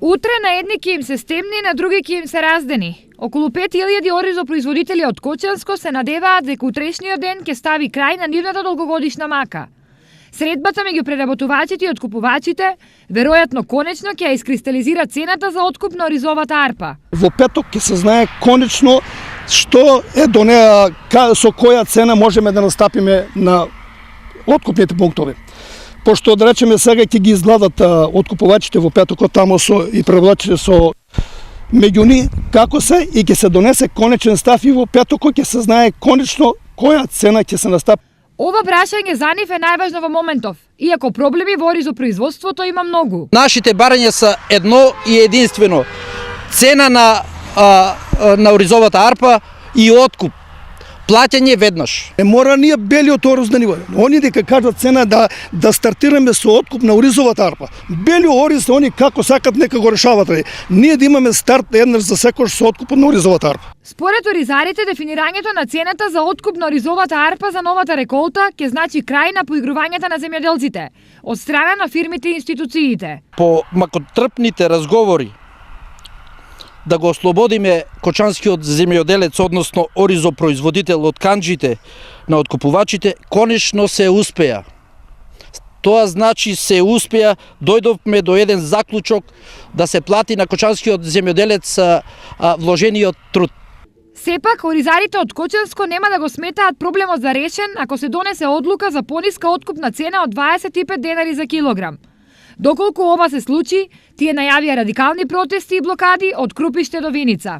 Утре на едни ќе им се стемни, на други ќе им се раздени. Околу 5000 оризопроизводители од Кочанско се надеваат дека утрешниот ден ќе стави крај на нивната долгогодишна мака. Средбата меѓу преработувачите и откупувачите веројатно конечно ќе ја искристализира цената за откуп на оризовата арпа. Во петок ќе се знае конечно што е до неа, со која цена можеме да настапиме на откупните пунктови. Пошто да речеме сега ќе ги изгладат откупувачите во петокот тамо и преработувачите со меѓу ни како се и ќе се донесе конечен став и во петокот ќе се знае конечно која цена ќе се настапи. Ова прашање за нив е најважно во моментов, иако проблеми во оризопроизводството има многу. Нашите барања се едно и единствено. Цена на оризовата арпа и откуп. Плаќање веднаш. Мора ние белиот ориз да ни води. Они дека кажат цена да стартираме со откуп на оризовата арпа. Белиот ориз они како сакат нека го решават. Ние да имаме старт еднаш за секој со откупот на оризовата арпа. Според оризарите, дефинирањето на цената за откуп на оризовата арпа за новата реколта ќе значи крај на поигрувањата на земјоделците од страна на фирмите и институциите. По макотрпните разговори да го ослободиме кочанскиот земјоделец, односно оризопроизводител од канџите на откупувачите, конечно се успеа. Тоа значи се успеа, дојдовме до еден заклучок да се плати на кочанскиот земјоделец вложениот труд. Сепак, оризарите од Кочанско нема да го сметаат проблемот за решен ако се донесе одлука за пониска откупна цена од 25 денари за килограм. Доколку ова се случи, тие најавија радикални протести и блокади од Крупиште до Виница.